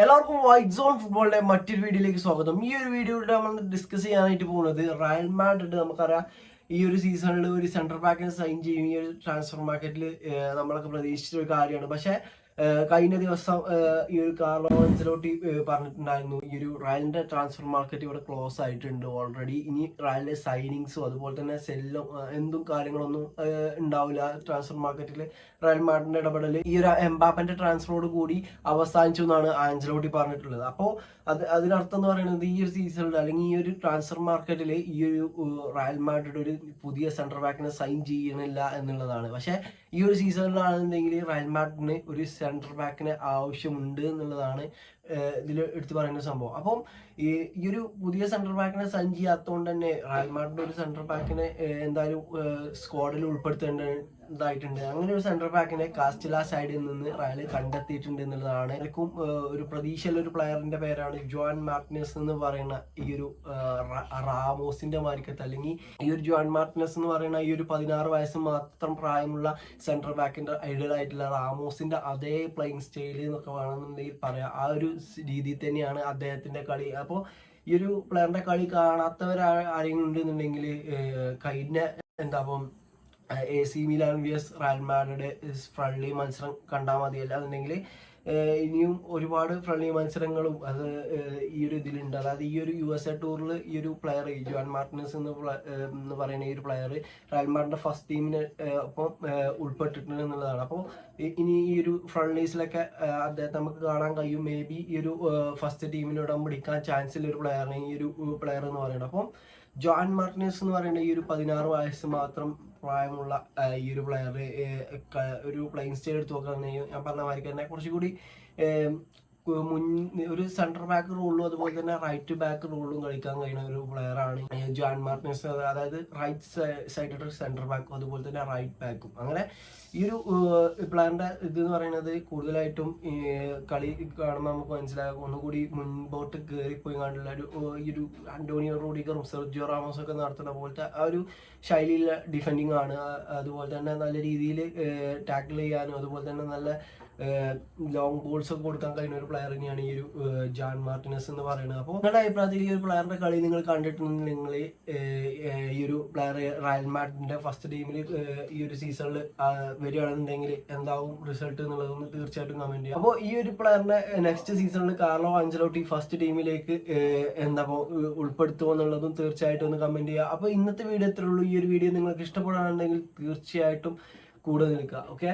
എല്ലാവർക്കും white zone ഫുട്ബോളിന്റെ മറ്റൊരു വീഡിയോയിലേക്ക് സ്വാഗതം. ഈ ഒരു വീഡിയോയിൽ നമ്മൾ ഡിസ്കസ് ചെയ്യാനായിട്ട് പോകുന്നത് റയൽ മാഡ്രിഡ്. നമുക്കറിയാം ഈ ഒരു സീസണിൽ ഒരു സെൻട്രൽ ബാക്കിനെ സൈൻ ചെയ്യും. ഈ ഒരു ട്രാൻസ്ഫർ മാർക്കറ്റിൽ നമ്മളൊക്കെ പ്രതീക്ഷിച്ച ഒരു കാര്യമാണ്. പക്ഷേ കഴിഞ്ഞ ദിവസം ഈ ഒരു കാർലോ ആൻസെലോട്ടി പറഞ്ഞിട്ടുണ്ടായിരുന്നു ഈ ഒരു റയലിന്റെ ട്രാൻസ്ഫർ മാർക്കറ്റ് ഇവിടെ ക്ലോസ് ആയിട്ടുണ്ട് ഓൾറെഡി. ഇനി റയലിന്റെ സൈനിങ്സും അതുപോലെ തന്നെ സെല്ലും എന്തും കാര്യങ്ങളൊന്നും ഉണ്ടാവില്ല ട്രാൻസ്ഫർ മാർക്കറ്റിൽ. റയൽ മാഡ്രിഡിന്റെ ഇടപെടൽ ഈ ഒരു എംബാപ്പന്റെ ട്രാൻസ്ഫറോട് കൂടി അവസാനിച്ചു എന്നാണ് ആൻസെലോട്ടി പറഞ്ഞിട്ടുള്ളത്. അപ്പോൾ അതിനർത്ഥം എന്ന് പറയുന്നത് ഈ ഒരു സീസണിൽ അല്ലെങ്കിൽ ഈ ഒരു ട്രാൻസ്ഫർ മാർക്കറ്റിൽ ഈ ഒരു റയൽ മാഡ്രിഡ് ഒരു പുതിയ സെൻട്രൽ ബാക്കിനെ സൈൻ ചെയ്യണില്ല എന്നുള്ളതാണ്. പക്ഷേ ഈ ഒരു സീസണിലാണെന്നുണ്ടെങ്കിൽ റയൽ മാഡ്രിഡിന് ഒരു സെൻട്രൽ ബാക്കിന് ആവശ്യമുണ്ട് എന്നുള്ളതാണ് ഇതിൽ എടുത്തു പറയുന്ന സംഭവം. അപ്പം ഈ ഒരു പുതിയ സെൻട്രൽ ബാക്കിനെ സൈൻ ചെയ്യാത്തതുകൊണ്ട് തന്നെ റയൽ മാഡ്രിഡ് ഒരു സെൻട്രൽ ബാക്കിനെ എന്തായാലും സ്ക്വാഡിൽ ഉൾപ്പെടുത്തേണ്ടതായിട്ടുണ്ട്. അങ്ങനെ ഒരു സെൻട്രൽ ബാക്കിനെ കാസ്റ്റല സൈഡിൽ നിന്ന് റയൽ കണ്ടെത്തിയിട്ടുണ്ട് എന്നുള്ളതാണ്. എനിക്കും ഒരു പ്രതീക്ഷയുള്ള ഒരു പ്ലെയറിന്റെ പേരാണ് ജോൺ മാർട്ടിനസ് എന്ന് പറയുന്ന ഈ ഒരു റാമോസിന്റെ മാർക്കത്ത്, അല്ലെങ്കിൽ ഈ ഒരു ജോൺ മാർട്ടിനസ് എന്ന് പറയുന്ന ഈ ഒരു 16 വയസ്സ് മാത്രം പ്രായമുള്ള സെൻട്രൽ ബാക്കിന്റെ ഐഡിയൽ ആയിട്ടുള്ള റാമോസിന്റെ അതേ പ്ലേയിങ് സ്റ്റൈൽ എന്നൊക്കെ വേണമെന്നുണ്ടെങ്കിൽ പറയാം. ആ ഒരു രീതിയിൽ തന്നെയാണ് അദ്ദേഹത്തിന്റെ കളി. അപ്പോൾ ഈ ഒരു പ്ലെയറിന്റെ കളി കാണാത്തവരാരെങ്കിലും ഉണ്ടെന്നുണ്ടെങ്കിൽ കഴിഞ്ഞ അപ്പം AC Milan vs Real Madrid friendly മത്സരം കണ്ടാൽ മതി. അല്ലാന്നുണ്ടെങ്കിൽ ഇനിയും ഒരുപാട് ഫ്രണ്ട്ലി മത്സരങ്ങളും അത് ഈ ഒരു ഇതിലുണ്ട്. അതായത് ഈ ഒരു USA ടൂറിൽ ഈ ഒരു പ്ലെയർ ജോൺ മാർട്ടിനസ് എന്ന് പറയുന്ന ഈ ഒരു പ്ലെയർ റയൽ മാഡ്രിഡിന്റെ ഫസ്റ്റ് ടീമിന് ഒപ്പം ഉൾപ്പെട്ടിട്ടുണ്ട് എന്നുള്ളതാണ്. അപ്പോൾ ഇനി ഈ ഒരു ഫ്രണ്ട്ലീസിലൊക്കെ അദ്ദേഹത്തെ നമുക്ക് കാണാൻ കഴിയും. മേ ബി ഈ ഒരു ഫസ്റ്റ് ടീമിനോട് പിടിക്കാൻ ചാൻസ് ഉള്ള ഒരു പ്ലെയറാണ് ഈ ഒരു പ്ലെയർ എന്ന് പറയുന്നത്. അപ്പം ജോൺ മാർട്ടിനസ് എന്ന് പറയുന്ന ഈ ഒരു 16 വയസ്സ് മാത്രം പ്രായമുള്ള ഈ ഒരു പ്ലെയർ ഒരു പ്ലേയിങ് സ്റ്റൈൽ എടുത്ത് നോക്കുകയാണെങ്കിൽ ഞാൻ പറഞ്ഞ മാതിരി തന്നെ കുറച്ചുകൂടി ഒരു സെൻട്രൽ ബാക്ക് റോളിലും അതുപോലെ തന്നെ റൈറ്റ് ബാക്ക് റോളിലും കളിക്കാൻ കഴിയുന്ന ഒരു പ്ലെയറാണ് ജോൺ മാർട്ടിനസ്. അതായത് റൈറ്റ് സൈഡ് സെൻട്രൽ ബാക്കും അതുപോലെ തന്നെ റൈറ്റ് ബാക്കും. അങ്ങനെ ഈ ഒരു പ്ലെയറിന്റെ ഇത് എന്ന് പറയുന്നത് കൂടുതലായിട്ടും കളി കാണുമ്പോൾ നമുക്ക് മനസ്സിലാകും. ഒന്നുകൂടി മുൻപോട്ട് കയറിപ്പോയി കണ്ടുള്ള ഈ ഒരു അന്റോണിയോ റൂഡിഗറും സെർജിയോ റാമോസും ഒക്കെ നടത്തുന്ന പോലത്തെ ആ ഒരു ശൈലിയിലെ ഡിഫെൻഡിങ് ആണ്. അതുപോലെ തന്നെ നല്ല രീതിയിൽ ടാക്കിൾ ചെയ്യാനും അതുപോലെ തന്നെ നല്ല ലോങ് ബോൾസ് ഒക്കെ കൊടുക്കാൻ കഴിയുന്ന ഒരു പ്ലെയർ തന്നെയാണ് ഈ ഒരു ജോൺ മാർട്ടിനസ് എന്ന് പറയുന്നത്. അപ്പോൾ നിങ്ങളുടെ അഭിപ്രായത്തിൽ ഈ ഒരു പ്ലെയറിന്റെ കളി നിങ്ങൾ കണ്ടിട്ടുണ്ടെങ്കിൽ നിങ്ങൾ ഈ ഒരു പ്ലെയർ റയൽ മാഡ്രിഡിന്റെ ഫസ്റ്റ് ടീമിൽ ഈ ഒരു സീസണിൽ വരികയാണെന്നുണ്ടെങ്കിൽ എന്താവും റിസൾട്ട് എന്നുള്ളതൊന്ന് തീർച്ചയായിട്ടും കമന്റ് ചെയ്യാം. അപ്പോൾ ഈ ഒരു പ്ലെയറിനെ നെക്സ്റ്റ് സീസണിൽ കാർലോ ആൻസെലോട്ടി ഫസ്റ്റ് ടീമിലേക്ക് ഉൾപ്പെടുത്തുമോ എന്നുള്ളതും തീർച്ചയായിട്ടും ഒന്ന് കമന്റ് ചെയ്യുക. അപ്പോൾ ഇന്നത്തെ വീഡിയോ എത്രയുള്ളൂ. ഈ ഒരു വീഡിയോ നിങ്ങൾക്ക് ഇഷ്ടപ്പെടുകയാണെന്നുണ്ടെങ്കിൽ തീർച്ചയായിട്ടും കൂടെ നിൽക്കുക. ഓക്കെ.